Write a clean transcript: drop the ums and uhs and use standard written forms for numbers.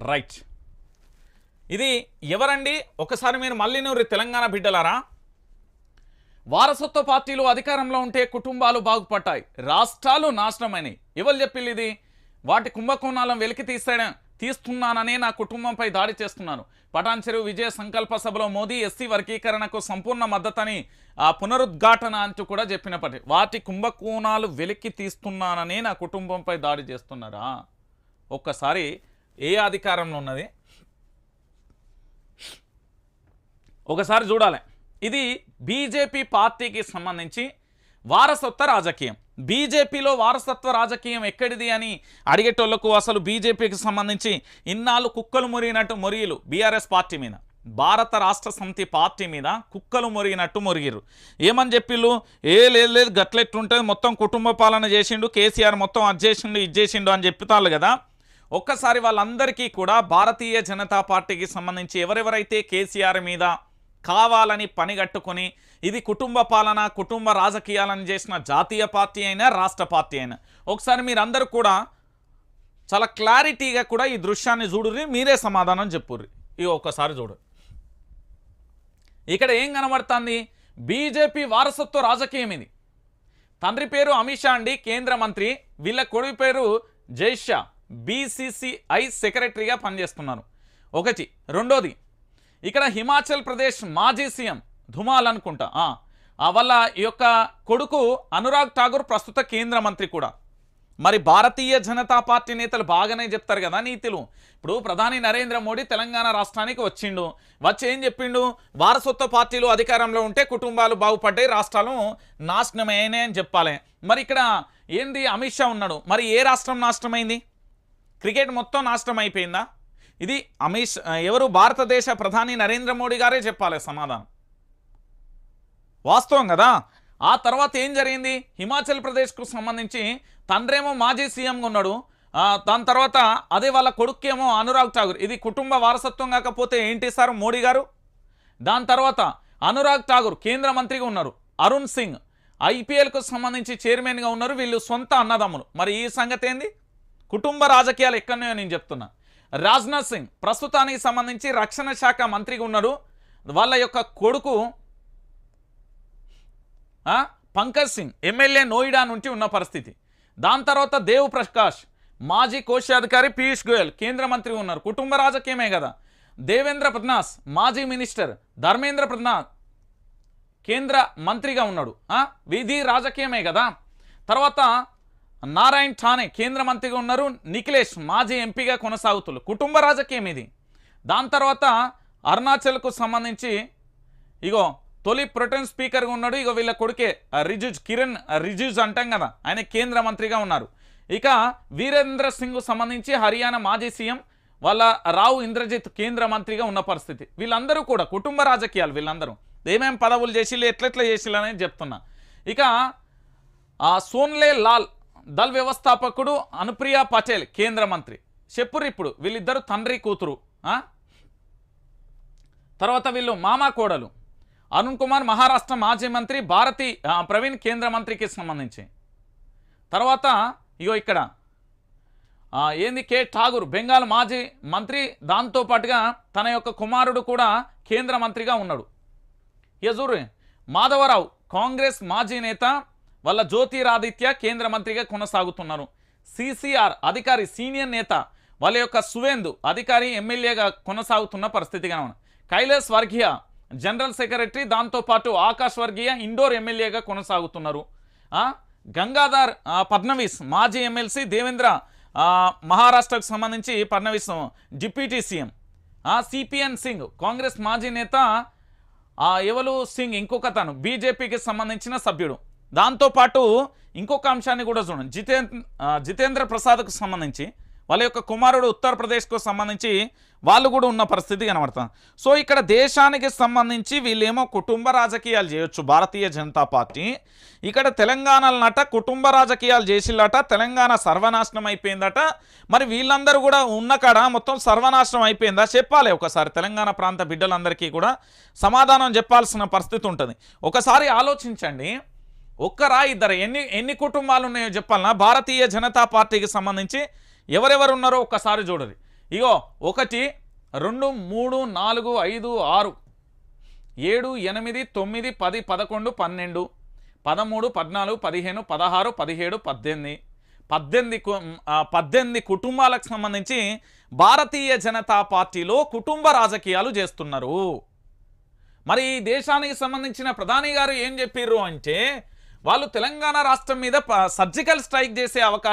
Right. ఇది ఎవరండి? ఒకసారి మీరు మళ్ళీ నూరి తెలంగాణ బిడ్డలారా, వారసత్వ పార్టీలు అధికారంలో ఉంటే కుటుంబాలు బాగుపడ్డాయి, రాష్ట్రాలు నాశనమైనవి. ఎవరు చెప్పిల్లు ఇది? వాటి కుంభకోణాలను వెలికి తీస్తున్నాననే నా కుటుంబంపై దాడి చేస్తున్నాను. పటాన్ చెరువు విజయ సంకల్ప సభలో మోదీ ఎస్సీ వర్గీకరణకు సంపూర్ణ మద్దతని పునరుద్ఘాటన అంటూ కూడా చెప్పినప్పటి వాటి కుంభకోణాలు వెలికి తీస్తున్నాననే నా కుటుంబంపై దాడి చేస్తున్నారా? ఒక్కసారి ఏ అధికారంలో ఉన్నది ఒకసారి చూడాలి. ఇది బీజేపీ పార్టీకి సంబంధించి వారసత్వ రాజకీయం. బీజేపీలో వారసత్వ రాజకీయం ఎక్కడిది అని అడిగేటోళ్లకు అసలు బీజేపీకి సంబంధించి ఇన్నాళ్ళు కుక్కలు మురిగినట్టు మొరిగిలు బీఆర్ఎస్ పార్టీ మీద, భారత రాష్ట్ర సమితి పార్టీ మీద కుక్కలు మురిగినట్టు మొరిగిరు. ఏమని చెప్పిళ్ళు? లేదు గట్లెట్టుంటుంది, మొత్తం కుటుంబ పాలన చేసిండు కేసీఆర్, మొత్తం అది చేసిండు ఇది చేసిండు అని చెప్తారు కదా. ఒక్కసారి వాళ్ళందరికీ కూడా భారతీయ జనతా పార్టీకి సంబంధించి ఎవరెవరైతే కేసీఆర్ మీద కావాలని పనిగట్టుకొని ఇది కుటుంబ పాలన కుటుంబ రాజకీయాలను చేసిన జాతీయ పార్టీ అయినా రాష్ట్ర పార్టీ అయినా ఒకసారి మీరందరూ కూడా చాలా క్లారిటీగా కూడా ఈ దృశ్యాన్ని చూడుర్రి, మీరే సమాధానం చెప్పుర్రి. ఇవి ఒక్కసారి చూడు. ఇక్కడ ఏం కనబడుతుంది? బీజేపీ వారసత్వ రాజకీయం ఇది. తండ్రి పేరు అమిత్ షా అండి, కేంద్ర మంత్రి. వీళ్ళ కొడుకు పేరు జై షా, బీసీసీఐ సెక్రటరీగా పనిచేస్తున్నారు. ఒకటి. రెండోది, ఇక్కడ హిమాచల్ ప్రదేశ్ మాజీ సీఎం ధుమాల్ అనుకుంటా, వాళ్ళ ఈ యొక్క కొడుకు అనురాగ్ ఠాగూర్ ప్రస్తుత కేంద్ర మంత్రి కూడా. మరి భారతీయ జనతా పార్టీ నేతలు బాగానే చెప్తారు కదా నీతులు. ఇప్పుడు ప్రధాని నరేంద్ర మోడీ తెలంగాణ రాష్ట్రానికి వచ్చిండు, వచ్చి ఏం చెప్పిండు? వారసత్వ పార్టీలు అధికారంలో ఉంటే కుటుంబాలు బాగుపడ్డాయి, రాష్ట్రాలు నాశనమైనాయి అని చెప్పాలి. మరి ఇక్కడ ఏంది? అమిత్ షా ఉన్నాడు. మరి ఏ రాష్ట్రం నాశనమైంది? క్రికెట్ మొత్తం నాశనం అయిపోయిందా? ఇది ఎవరు? భారతదేశ ప్రధాని నరేంద్ర మోడీ గారే చెప్పాలి సమాధానం. వాస్తవం కదా. ఆ తర్వాత ఏం జరిగింది? హిమాచల్ ప్రదేశ్కు సంబంధించి తండ్రేమో మాజీ సీఎంగా ఉన్నాడు, దాని తర్వాత అదే వాళ్ళ కొడుకేమో అనురాగ్ ఠాగూర్. ఇది కుటుంబ వారసత్వం కాకపోతే ఏంటి సార్ మోడీ గారు? దాని తర్వాత అనురాగ్ ఠాగూర్ కేంద్ర మంత్రిగా ఉన్నారు. అరుణ్ సింగ్ ఐపీఎల్కు సంబంధించి చైర్మన్గా ఉన్నారు. వీళ్ళు సొంత అన్నదమ్ములు. మరి ఈ సంగతి ఏంది? కుటుంబ రాజకీయాలు ఎక్కడనే నేను చెప్తున్నా. రాజ్నాథ్ సింగ్ ప్రస్తుతానికి సంబంధించి రక్షణ శాఖ మంత్రిగా ఉన్నారు. వాళ్ళ యొక్క కొడుకు పంకజ్ సింగ్ ఎమ్మెల్యే నోయిడా నుంచి ఉన్న పరిస్థితి. దాని తర్వాత దేవ్ ప్రకాష్ మాజీ కోశాధికారి, పీయూష్ గోయల్ కేంద్ర మంత్రి ఉన్నారు. కుటుంబ రాజకీయమే కదా. దేవేంద్ర ఫడ్నవీస్ మాజీ మినిస్టర్, ధర్మేంద్ర ప్రధాన్ కేంద్ర మంత్రిగా ఉన్నాడు. విధి రాజకీయమే కదా. తర్వాత నారాయణ్ ఠానే కేంద్ర మంత్రిగా ఉన్నారు. నిఖిలేష్ మాజీ ఎంపీగా కొనసాగుతున్నారు. కుటుంబ రాజకీయం ఇది. దాని తర్వాత అరుణాచల్కు సంబంధించి ఇగో తొలి ప్రొటెన్ స్పీకర్గా ఉన్నాడు. ఇగో వీళ్ళ కొడుకే కిరణ్ రిజిజు అంటాం కదా, ఆయన కేంద్ర మంత్రిగా ఉన్నారు. ఇక వీరేంద్ర సింగ్ సంబంధించి హర్యానా మాజీ సీఎం, వాళ్ళ రావు ఇంద్రజిత్ కేంద్ర మంత్రిగా ఉన్న పరిస్థితి. వీళ్ళందరూ కూడా కుటుంబ రాజకీయాలు. వీళ్ళందరూ ఏమేం పదవులు చేసిళ్ళు, ఎట్లెట్లా చేసిళ్ళు అనేది చెప్తున్నా. ఇక సోన్లే లాల్ దల్ వ్యవస్థాపకుడు, అనుప్రియ పటేల్ కేంద్ర మంత్రి. చెప్పురు ఇప్పుడు వీళ్ళిద్దరు తండ్రి కూతురు. తర్వాత వీళ్ళు మామా కోడలు. అరుణ్ కుమార్ మహారాష్ట్ర మాజీ మంత్రి, భారతి ప్రవీణ్ కేంద్ర మంత్రికి సంబంధించి. తర్వాత ఇగో ఇక్కడ ఏంది? కే ఠాగూర్ బెంగాల్ మాజీ మంత్రి, దాంతోపాటుగా తన యొక్క కుమారుడు కూడా కేంద్ర మంత్రిగా ఉన్నాడు. యజూర్ మాధవరావు కాంగ్రెస్ మాజీ నేత, వాళ్ళ జ్యోతిరాదిత్య కేంద్ర మంత్రిగా కొనసాగుతున్నారు. సిసిఆర్ అధికారి సీనియర్ నేత, వాళ్ళ యొక్క సువేందు అధికారి ఎమ్మెల్యేగా కొనసాగుతున్న పరిస్థితిగా ఉంది. కైలాస్ వర్గీయ జనరల్ సెక్రటరీ, దాంతోపాటు ఆకాష్ వర్గీయ ఇండోర్ ఎమ్మెల్యేగా కొనసాగుతున్నారు. గంగాధర్ ఫడ్నవీస్ మాజీ ఎమ్మెల్సీ, దేవేంద్ర మహారాష్ట్రకు సంబంధించి Fadnavis deputy CM. CPN Singh Congress మాజీ నేత, ఎవరు సింగ్ ఇంకొక తను బీజేపీకి సంబంధించిన సభ్యుడు. దాంతోపాటు ఇంకొక అంశాన్ని కూడా చూడండి. జితేంద్ర ప్రసాద్కు సంబంధించి వాళ్ళ యొక్క కుమారుడు ఉత్తరప్రదేశ్కు సంబంధించి వాళ్ళు కూడా ఉన్న పరిస్థితి కనబడుతుంది. సో ఇక్కడ దేశానికి సంబంధించి వీళ్ళేమో కుటుంబ రాజకీయాలు చేయొచ్చు భారతీయ జనతా పార్టీ. ఇక్కడ తెలంగాణలనట కుటుంబ రాజకీయాలు చేసిల్లట, తెలంగాణ సర్వనాశనం అయిపోయిందట. మరి వీళ్ళందరూ కూడా ఉన్న కాడ మొత్తం సర్వనాశనం అయిపోయిందా? చెప్పాలి ఒకసారి. తెలంగాణ ప్రాంత బిడ్డలందరికీ కూడా సమాధానం చెప్పాల్సిన పరిస్థితి ఉంటుంది. ఒకసారి ఆలోచించండి. ఒక్కరా ఇద్దరు ఎన్ని కుటుంబాలు ఉన్నాయో చెప్పాలన్నా భారతీయ జనతా పార్టీకి సంబంధించి ఎవరెవరు ఉన్నారో ఒక్కసారి చూడండి. ఇగో 1 2 3 4 5 6 7 8 9 10 11 12 13 14 15 16 17 18 కుటుంబాలకు సంబంధించి భారతీయ జనతా పార్టీలో కుటుంబ రాజకీయాలు చేస్తున్నారు. మరి ఈ దేశానికి సంబంధించిన ప్రధాని గారు ఏం చెప్పారు అంటే వాళ్ళు తెలంగాణ రాష్ట్రం మీద సర్జికల్ స్ట్రైక్ చేసే అవకాశం